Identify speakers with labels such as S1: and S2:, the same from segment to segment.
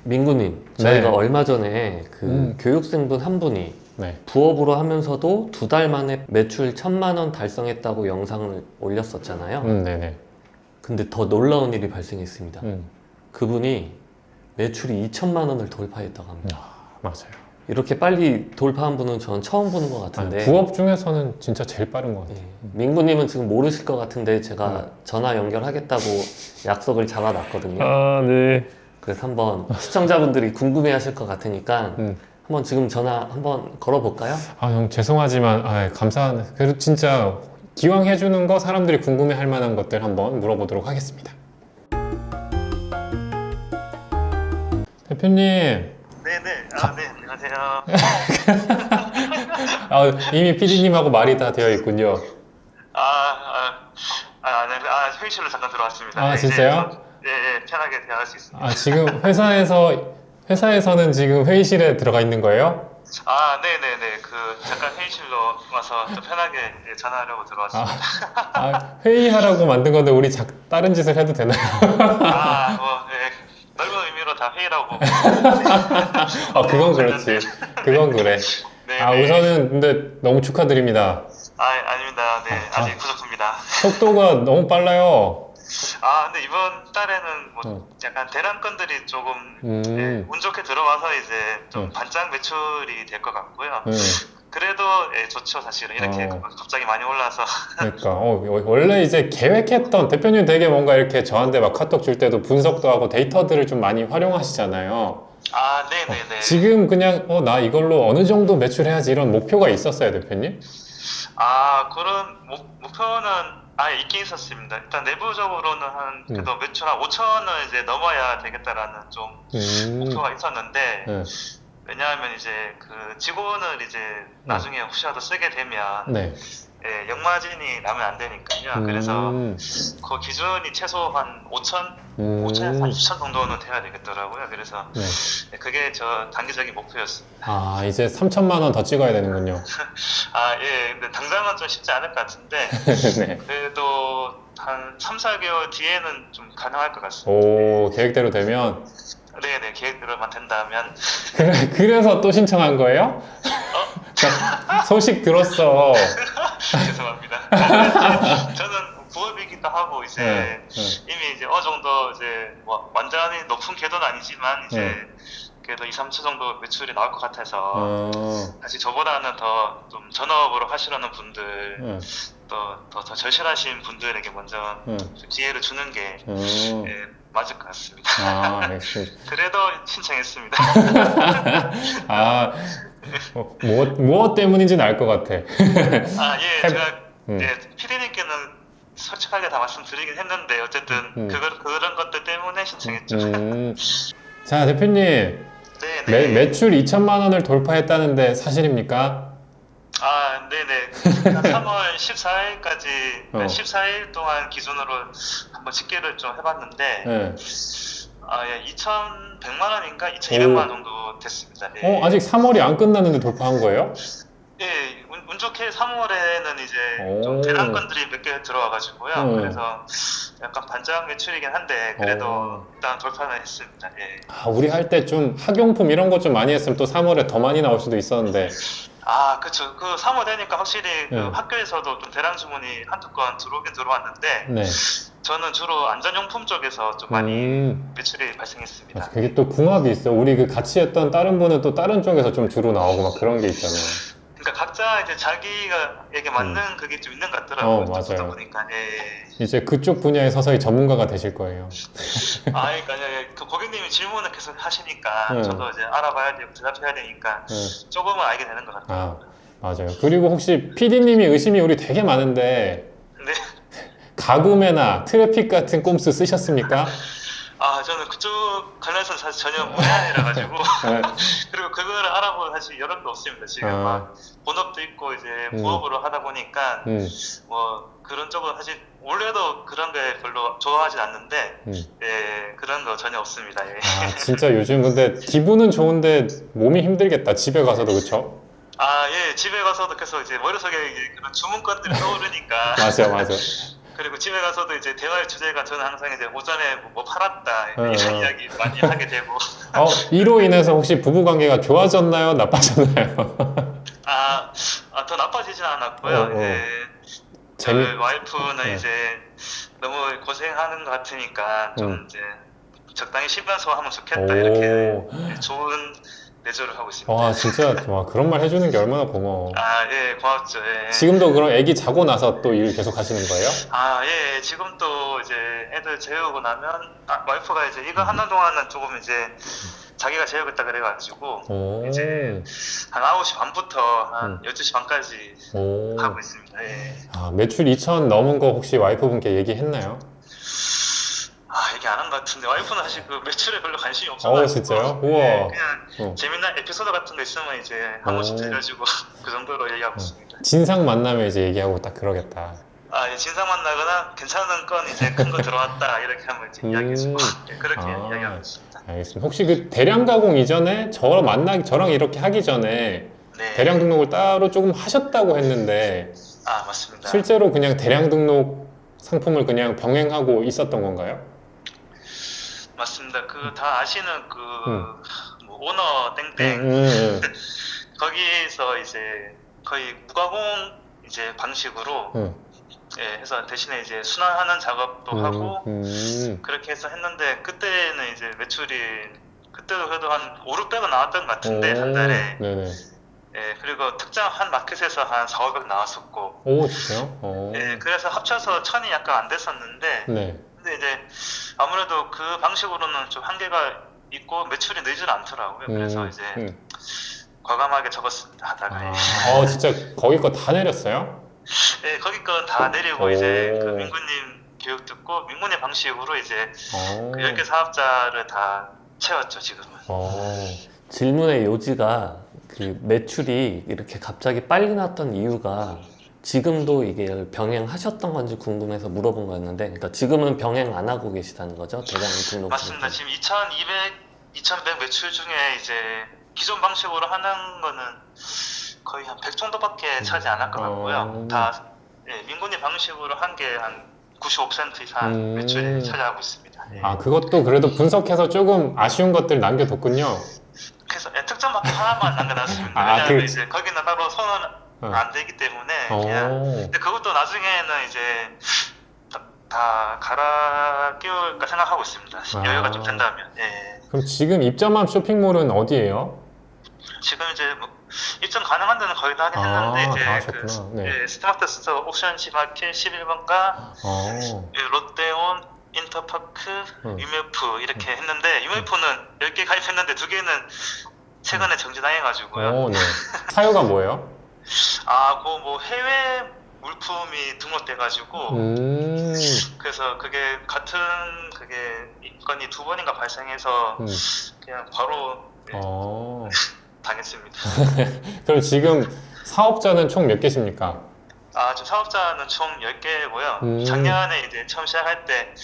S1: 민구님, 저희가
S2: 네.
S1: 얼마 전에 그 교육생분 한 분이
S2: 네.
S1: 부업으로 하면서도 2달 만에 매출 1,000만 원 달성했다고 영상을 올렸었잖아요.
S2: 네네.
S1: 근데 더 놀라운 일이 발생했습니다.
S2: 음.
S1: 그분이 매출이 2천만 원을 돌파했다고 합니다.
S2: 맞아요.
S1: 이렇게 빨리 돌파한 분은 저는 처음 보는 것 같은데.
S2: 아니, 부업 중에서는 진짜 제일 빠른 것 같아요.
S1: 예, 민구님은 지금 모르실 것 같은데 제가 전화 연결하겠다고 약속을 잡아놨거든요.
S2: 아, 네.
S1: 그래서 한번 시청자분들이 궁금해하실 것 같으니까 한번 지금 전화 한번 걸어볼까요?
S2: 아, 형 죄송하지만 감사한. 그래도 진짜 기왕 해주는 거 사람들이 궁금해할 만한 것들 한번 물어보도록 하겠습니다. 대표님.
S3: 네네. 네, 안녕하세요.
S2: 이미 PD님하고 말이 다 되어 있군요.
S3: 회의실로 잠깐 들어왔습니다.
S2: 아,
S3: 네,
S2: 진짜요?
S3: 네, 편하게 대화할 수 있습니다.
S2: 아, 지금 회사에서는 지금 회의실에 들어가 있는 거예요?
S3: 네네네. 잠깐 회의실로 와서 좀 편하게 전화하려고 들어왔습니다.
S2: 회의하라고 만든 건데 우리 다른 짓을 해도 되나요?
S3: 넓은 의미로 다 회의라고.
S2: 그건 그렇지. 그건 그래.
S3: 네.
S2: 우선은 근데 너무 축하드립니다.
S3: 아닙니다. 네, 아직 부족합니다.
S2: 속도가 너무 빨라요.
S3: 근데 이번 달에는 약간 대란건들이 조금 운 좋게 들어와서 이제 좀 반짝 매출이 될 것 같고요. 그래도 좋죠, 사실은. 이렇게 갑자기 많이 올라서.
S2: 그러니까 원래 이제 계획했던 대표님 되게 뭔가 이렇게 저한테 막 카톡 줄 때도 분석도 하고 데이터들을 좀 많이 활용하시잖아요.
S3: 네네네.
S2: 지금 그냥 나 이걸로 어느 정도 매출해야지 이런 목표가 있었어요, 대표님?
S3: 그런 목표는 있긴 있었습니다. 일단 내부적으로는 그래도 매출 한 5천을 이제 넘어야 되겠다라는 좀 목표가 있었는데, 왜냐하면 이제 직원을 이제 나중에 혹시라도 쓰게 되면 역마진이 나면 안 되니까요. 그래서 그 기준이 최소 한 5천에서 한 6천 정도는 돼야 되겠더라고요. 그래서 그게 저 단기적인 목표였습니다.
S2: 이제 3천만 원 더 찍어야 되는군요.
S3: 근데 당장은 좀 쉽지 않을 것 같은데
S2: 네.
S3: 그래도 한 3, 4개월 뒤에는 좀 가능할 것 같습니다.
S2: 오, 계획대로 되면?
S3: 네네, 계획대로만 된다면.
S2: 그래서 또 신청한 거예요? 소식 들었어.
S3: 죄송합니다. 저는 부업이기도 하고 이제 이미 이제 어느 정도 이제 완전히 높은 궤도는 아니지만 이제 그래도 2, 3천 정도 매출이 나올 것 같아서 사실 저보다는 더 좀 전업으로 하시려는 분들 더 절실하신 분들에게 먼저 기회를 주는 게 맞을 것 같습니다.
S2: 알겠습니다.
S3: 그래도 신청했습니다.
S2: 무엇 때문인지는 알 것 같아.
S3: 제가 피디님께는 솔직하게 다 말씀드리긴 했는데 어쨌든 그런 것들 때문에 신청했죠.
S2: 자, 대표님.
S3: 네네.
S2: 매출 2천만 원을 돌파했다는데 사실입니까?
S3: 네네. 3월 14일까지 14일 동안 기준으로 한번 집계를 좀 해봤는데 2,100만 원인가 2,200만 원 정도 됐습니다.
S2: 아직 3월이 안 끝났는데 돌파한 거예요?
S3: 운 좋게 3월에는 이제 좀 대란건들이 몇 개 들어와가지고요. 그래서 약간 반짝 매출이긴 한데 그래도 일단 돌파는 했습니다.
S2: 우리 할 때 좀 학용품 이런 거 좀 많이 했으면 또 3월에 더 많이 나올 수도 있었는데.
S3: 그쵸. 3월 되니까 확실히 학교에서도 좀 대란 주문이 한두 건 들어오긴 들어왔는데 저는 주로 안전용품 쪽에서 좀 많이 매출이 발생했습니다.
S2: 그게 또 궁합이 있어. 우리 같이 했던 다른 분은 또 다른 쪽에서 좀 주로 나오고 막 그런 게 있잖아요.
S3: 그러니까 각자 이제 자기에게 맞는 그게 좀 있는 것 같더라고요.
S2: 맞아요.
S3: 보니까.
S2: 이제 그쪽 분야에 서서히 전문가가 되실 거예요.
S3: 그러니까 고객님이 질문을 계속 하시니까 저도 이제 알아봐야 되고 대답해야 되니까 조금은 알게 되는 것 같아요.
S2: 맞아요. 그리고 혹시 PD님이 의심이 우리 되게 많은데
S3: 네.
S2: 가구매나 트래픽 같은 꼼수 쓰셨습니까?
S3: 저는 그쪽 관련해서 사실 전혀 문외한이라 가지고 그리고 그거를 알아볼 사실 여력도 없습니다. 지금 막 본업도 있고 이제 부업으로 하다 보니까 그런 쪽은 사실 원래도 그런 게 별로 좋아하진 않는데 그런 거 전혀 없습니다.
S2: 진짜 요즘 근데 기분은 좋은데 몸이 힘들겠다. 집에 가서도. 그쵸?
S3: 집에 가서도 계속 이제 머릿속에 그런 주문건들이 떠오르니까
S2: 맞아.
S3: 그리고 집에 가서도 이제 대화의 주제가 저는 항상 이제 오전에 뭐 팔았다 이런
S2: 어.
S3: 이야기 많이 하게 되고
S2: 이로 인해서 혹시 부부 관계가 좋아졌나요? 나빠졌나요?
S3: 더 나빠지진 않았고요.
S2: 어.
S3: 이제
S2: 재미-
S3: 저희 와이프는
S2: 네.
S3: 이제 너무 고생하는 것 같으니까 좀 이제 적당히 쉬면서 하면 좋겠다 이렇게 좋은 내조를 하고 있습니다.
S2: 와, 진짜 와, 그런 말 해주는 게 얼마나 고마워.
S3: 예, 고맙죠. 예.
S2: 지금도 그럼 애기 자고 나서 또 일 계속 하시는 거예요?
S3: 예, 지금 또 이제 애들 재우고 나면 와이프가 이제 이거 하는 동안은 조금 이제 자기가 재우겠다 그래가지고
S2: 오.
S3: 이제 한 9시 반부터 한 12시 반까지
S2: 오.
S3: 하고 있습니다. 예.
S2: 매출 2천 넘은 거 혹시 와이프분께 얘기했나요?
S3: 얘기 안 한 것 같은데 와이프는 사실 그 매출에 별로 관심이 없어가지고
S2: 진짜요? 우와.
S3: 예, 그냥
S2: 어.
S3: 재밌는 에피소드 같은 거 있으면 이제 한 번씩 들려주고 그 정도로 얘기하고 있습니다.
S2: 진상 만나면 이제 얘기하고 딱 그러겠다.
S3: 예, 진상 만나거나 괜찮은 건 이제 큰 거 들어왔다 이렇게 하면 이제 이야기해주고 예, 그렇게 이야기하고 있습니다.
S2: 알겠습니다. 혹시 그 대량 가공 이전에 저랑 이렇게 하기 전에
S3: 네.
S2: 대량 등록을 따로 조금 하셨다고 했는데
S3: 맞습니다.
S2: 실제로 그냥 대량 등록 상품을 그냥 병행하고 있었던 건가요?
S3: 맞습니다. 그 다 아시는 그 뭐 오너 땡땡 거기서 이제 거의 무가공 이제 방식으로 예, 해서 대신에 이제 순환하는 작업도 하고 그렇게 해서 했는데 그때는 이제 매출이 그때도 그래도 한 5, 600은 나왔던 것 같은데 한 달에
S2: 네네.
S3: 예, 그리고 특정 한 마켓에서 한 4, 500 나왔었고
S2: 오, 진짜요?
S3: 예, 그래서 합쳐서 1000이 약간 안 됐었는데
S2: 네.
S3: 근데 이제 아무래도 그 방식으로는 좀 한계가 있고 매출이 늘지는 않더라고요. 그래서 이제 과감하게 접었습니다. 하다가
S2: 진짜 거기 거 다 내렸어요?
S3: 예, 거기 거 다 내리고
S2: 오.
S3: 이제 그 민구님 교육 듣고 민구님 방식으로 이제 그 10개 사업자를 다 채웠죠 지금은.
S1: 질문의 요지가 그 매출이 이렇게 갑자기 빨리 났던 이유가 지금도 이게 병행하셨던 건지 궁금해서 물어본 거였는데, 그러니까 지금은 병행 안 하고 계시다는 거죠? 대량 등록.
S3: 맞습니다. 지금 2200, 2100 매출 중에 이제 기존 방식으로 하는 거는 거의 한 100 정도밖에 차지 않을 것 같고요. 다 예, 민구님 방식으로 한 게 한 95% 이상 매출이 차지하고 있습니다. 예.
S2: 그것도 그래도 분석해서 조금 아쉬운 것들 남겨뒀군요.
S3: 그래서 특정 마켓 하나만 남겨놨습니다. 왜냐하면 이제 거기는 따로 손은 안 되기 때문에 그냥. 근데 그것도 나중에는 이제 다 갈아 끼울까 생각하고 있습니다. 여유가 좀 된다면. 예.
S2: 그럼 지금 입점한 쇼핑몰은 어디예요?
S3: 지금 이제 뭐 입점 가능한 데는 거의 다 하긴 했는데 이제
S2: 다 하셨구나. 네.
S3: 예, 스마트 스토어 옵션시 마켓 11번가 롯데온 인터파크 유메프 이렇게 했는데 유메프는 10개 가입했는데 2개는 최근에 정지당해가지고요.
S2: 네. 사유가 뭐예요?
S3: 그 뭐 해외 물품이 등록돼가지고 그래서 그게 같은 그게 건이 2번인가 발생해서 그냥 바로 당했습니다.
S2: 그럼 지금 사업자는 총 몇 개십니까?
S3: 지금 사업자는 총 10개고요. 작년에 이제 처음 시작할 때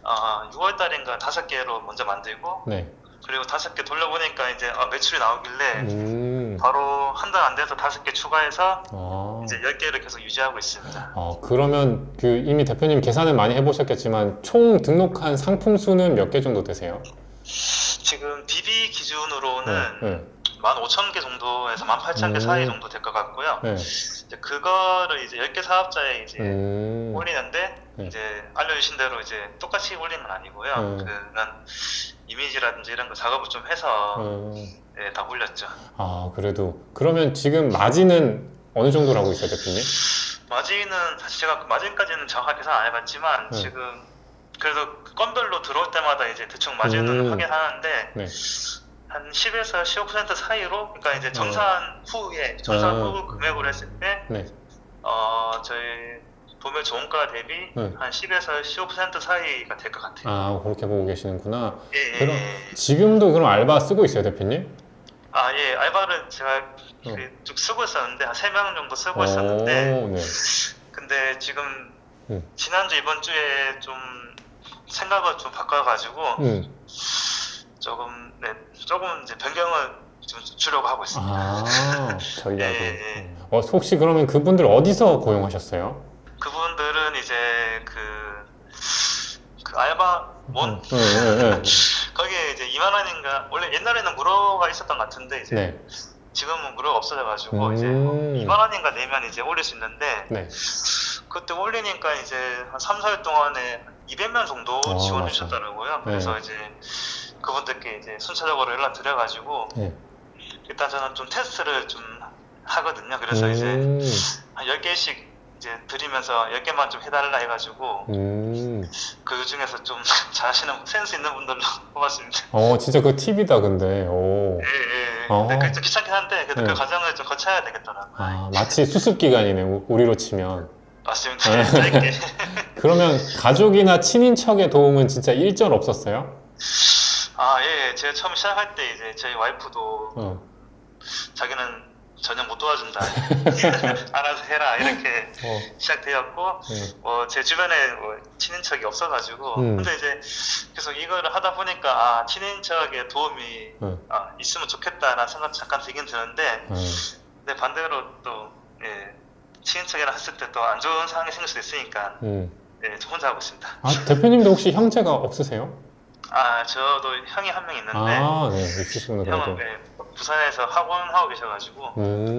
S3: 6월 달인가 5개로 먼저 만들고
S2: 네.
S3: 그리고 5개 돌려보니까 이제 매출이 나오길래 바로 한 달 안 돼서 5개 추가해서 이제 10개를 계속 유지하고 있습니다.
S2: 그러면 그 이미 대표님 계산을 많이 해보셨겠지만 총 등록한 상품 수는 몇 개 정도 되세요?
S3: 지금 DB 기준으로는 15,000개 정도에서 18,000개 사이 정도 될 것 같고요. 이제 그거를 이제 10개 사업자에 이제 올리는데 이제 알려주신 대로 이제 똑같이 올리는 건 아니고요. 그건 이미지라든지 이런 거 작업을 좀 해서 예, 다 올렸죠.
S2: 그래도 그러면 지금 마진은 어느 정도로 하고 있어요, 대표님?
S3: 마진은 사실 제가 마진까지는 정확하게 계산 안 해봤지만 지금 그래도 건별로 들어올 때마다 이제 대충 마진은 하긴 하는데 한 10에서 15% 사이로, 그러니까 이제 정산 후에 정산 후 금액으로 했을 때 저희 도매 종가 대비 한 10에서 15% 사이가 될 것 같아요.
S2: 그렇게 보고 계시는구나.
S3: 예,
S2: 그럼 지금도 그럼 알바 쓰고 있어요, 대표님?
S3: 예, 알바를 제가 쭉 쓰고 있었는데 한 3명 정도 쓰고 있었는데 근데 지금 지난주 이번 주에 좀 생각을 좀 바꿔가지고 조금 이제 변경을 좀 주려고 하고 있습니다.
S2: 전략을. 혹시 그러면 그분들 어디서 고용하셨어요?
S3: 그분들은 이제 그 원? 거기에 이제 2만 원인가 원래 옛날에는 무료가 있었던 것 같은데 이제
S2: 네.
S3: 지금은 무료가 없어져가지고 이제
S2: 음.
S3: 2만 원인가 내면 이제 올릴 수 있는데
S2: 네.
S3: 그때 올리니까 이제 한 3, 4일 동안에 200명 정도 지원해
S2: 맞아.
S3: 주셨더라고요. 그래서
S2: 네.
S3: 이제 그분들께 이제 순차적으로 연락 드려가지고
S2: 네.
S3: 일단 저는 좀 테스트를 좀 하거든요. 그래서 이제 한 10개씩 이제 드리면서 10개만 좀 해달라 해가지고 그 중에서 좀 잘하시는 센스 있는 분들로 뽑았습니다.
S2: 진짜 그 팁이다, 근데. 오.
S3: 예, 예.
S2: 어.
S3: 근데 그게 좀 귀찮긴 한데 그래도
S2: 네.
S3: 그 과정을 좀 거쳐야 되겠더라고요.
S2: 아, 마치 수습 기간이네, 우리로 치면.
S3: 맞습니다. 짧게.
S2: 그러면 가족이나 친인척의 도움은 진짜 일절 없었어요?
S3: 아, 예. 제가 처음 시작할 때 이제 저희 와이프도 자기는 전혀 못 도와준다. 알아서 해라. 이렇게 시작되었고, 제 주변에 친인척이 없어가지고, 근데 이제 계속 이거를 하다 보니까, 아, 친인척의 도움이 있으면 좋겠다라는 생각 잠깐 들긴 드는데, 근데 반대로 또, 예, 친인척이랑 했을 때 또 안 좋은 상황이 생길 수도 있으니까, 예, 저 혼자 하고 있습니다.
S2: 아, 대표님도 혹시 형제가 없으세요?
S3: 아, 저도 형이 한 명 있는데,
S2: 아, 네, 있으시구나, 그래도.
S3: 형은 네, 부산에서 학원하고 계셔가지고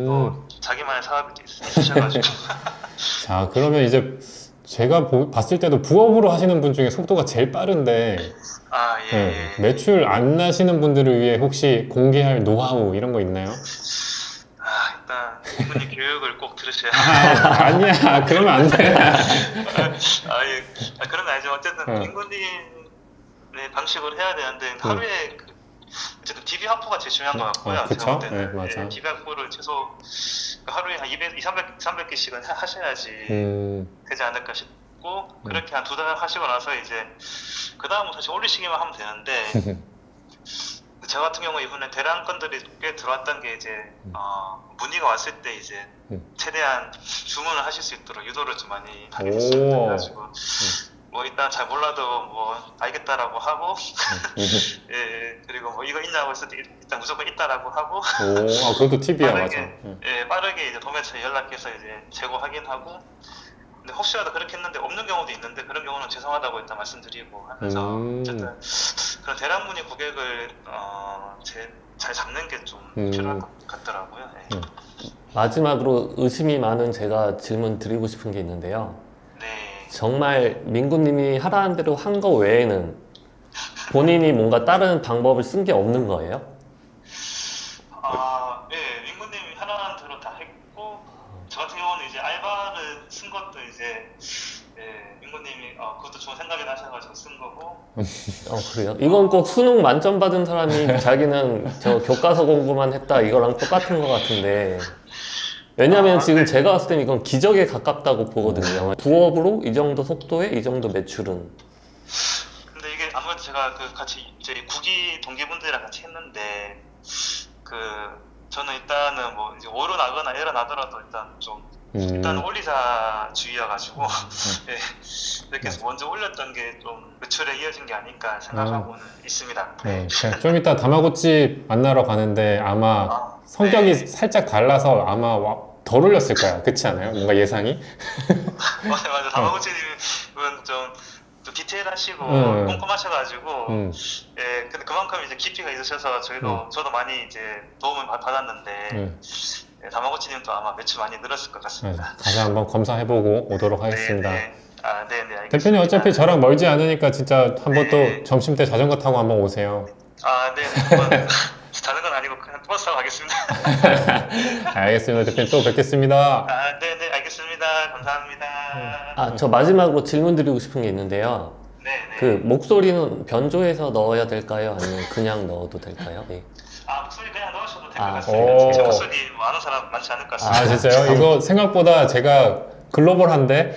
S3: 또 자기만의 사업이 있으셔가지고
S2: 자, 그러면 이제 제가 봤을 때도 부업으로 하시는 분 중에 속도가 제일 빠른데
S3: 아, 예,
S2: 네,
S3: 예.
S2: 매출 안 나시는 분들을 위해 혹시 공개할 노하우 이런 거 있나요?
S3: 아, 일단 이분이 교육을 꼭 들으셔야
S2: 아니야, 그러면 안 돼.
S3: 아, 예. 그런 거 아니지만 어쨌든 인군님의 방식으로 해야 되는데 하루에 어쨌든 DB 확보가 제일 중요한 것 같고요.
S2: 그쵸?
S3: 제가 볼 때는.
S2: 네, 맞아.
S3: 예, DB 확보를 최소 하루에 한 200, 300개씩은 하셔야지 되지 않을까 싶고 그렇게 한 2달 하시고 나서 이제 그 다음은 다시 올리시기만 하면 되는데 저 같은 경우 이번에 대량 건들이 꽤 들어왔던 게 이제 문의가 왔을 때 이제 최대한 주문을 하실 수 있도록 유도를 좀 많이 하게 됐습니다. 그래가지고 뭐 일단 잘 몰라도 뭐 알겠다라고 하고 예, 그리고 뭐 이거 있냐고 했을 때 일단 무조건 있다라고 하고
S2: 그것도 팁이야,
S3: 빠르게,
S2: 맞아.
S3: 예, 빠르게 이제 도매처에 연락해서 이제 재고 확인하고 근데 혹시라도 그렇게 했는데 없는 경우도 있는데 그런 경우는 죄송하다고 일단 말씀드리고 하면서 어쨌든 그런 대량 문의 고객을 잘 잡는 게 좀 필요할 것 같더라고요. 예.
S1: 마지막으로 의심이 많은 제가 질문 드리고 싶은 게 있는데요.
S3: 네.
S1: 정말 민구님이 하라는 대로 한 거 외에는 본인이 뭔가 다른 방법을 쓴 게 없는 거예요?
S3: 아, 예, 민구님이 하라는 대로 다 했고 저 같은 경우는 이제 알바를 쓴 것도 이제 예, 민구님이 그것도 좋은 생각이 나셔가지고 쓴 거고.
S1: 그래요? 이건 꼭 수능 만점 받은 사람이 자기는 저 교과서 공부만 했다 이거랑 똑같은 것 같은데 왜냐면 지금 제가 봤을 땐 이건 기적에 가깝다고 보거든요. 부업으로 이 정도 속도에 이 정도 매출은.
S3: 근데 이게 아무래도 제가 그 같이 이제 구기 동기분들이랑 같이 했는데 저는 일단은 뭐 이제 오르나거나 에러나더라도 일단 좀 일단 올리자 주의여가지고 예, 이렇게 해서 먼저 올렸던 게 좀 매출에 이어진 게 아닐까 생각하고는 있습니다.
S2: 네, 제가 좀 이따 다마고치 만나러 가는데 아마 성격이 살짝 달라서 아마 덜 올렸을 거야. 그렇지 않아요? 뭔가 예상이?
S3: 맞아. 다마고치님은 좀 디테일하시고 꼼꼼하셔가지고 예, 근데 그만큼 이제 깊이가 있으셔서 저도 많이 이제 도움을 받았는데 예, 다마고치님도 아마 매출 많이 늘었을 것 같습니다.
S2: 가서 한번 검사해보고 오도록 하겠습니다.
S3: 네네. 알겠습니다.
S2: 대표님 어차피 저랑 멀지 않으니까 진짜 한번 또 점심 때 자전거 타고 한번 오세요.
S3: 네네. 자는 건 아니고 그냥 버스 타고 가겠습니다.
S2: 알겠습니다. 대표님 또 뵙겠습니다.
S3: 네네, 알겠습니다. 감사합니다.
S1: 저 마지막으로 질문 드리고 싶은 게 있는데요.
S3: 네네.
S1: 그 목소리는 변조해서 넣어야 될까요? 아니면 그냥 넣어도 될까요? 네.
S3: 목소리 그냥 넣으셔도 될 것 같습니다. 제 목소리 뭐 아는 사람 많지 않을 것 같습니다.
S2: 진짜요? 이거 생각보다 제가 글로벌한데?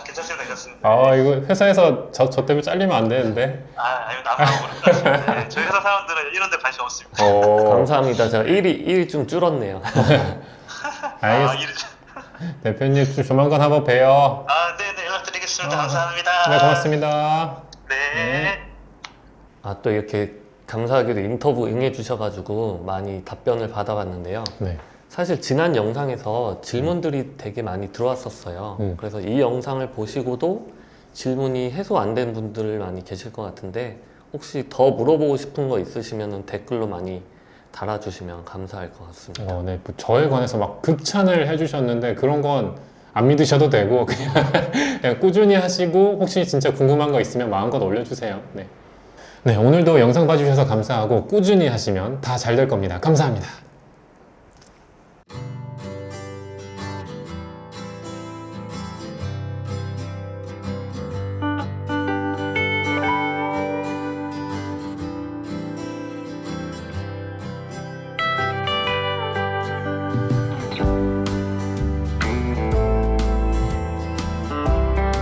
S3: 괜찮습니다. 괜찮습니다.
S2: 이거 회사에서 저 때문에 잘리면 안 되는데.
S3: 아니면 나만 모를 것 같습니다. 저희 회사 사람들은 이런 데 관심 없습니다.
S1: 감사합니다. 제가 일이 좀 줄었네요.
S2: 알겠습니다. 대표님 조만간 한번 봬요.
S3: 네네, 연락드리겠습니다. 감사합니다.
S2: 네, 고맙습니다.
S3: 네.
S1: 또 이렇게 감사하게도 인터뷰 응해주셔가지고 많이 답변을 받아봤는데요.
S2: 네.
S1: 사실 지난 영상에서 질문들이 되게 많이 들어왔었어요. 그래서 이 영상을 보시고도 질문이 해소 안 된 분들 많이 계실 것 같은데 혹시 더 물어보고 싶은 거 있으시면 댓글로 많이 달아주시면 감사할 것 같습니다.
S2: 네. 뭐 저에 관해서 막 극찬을 해주셨는데 그런 건 안 믿으셔도 되고 그냥 꾸준히 하시고 혹시 진짜 궁금한 거 있으면 마음껏 올려주세요. 네. 네, 오늘도 영상 봐주셔서 감사하고 꾸준히 하시면 다 잘 될 겁니다. 감사합니다.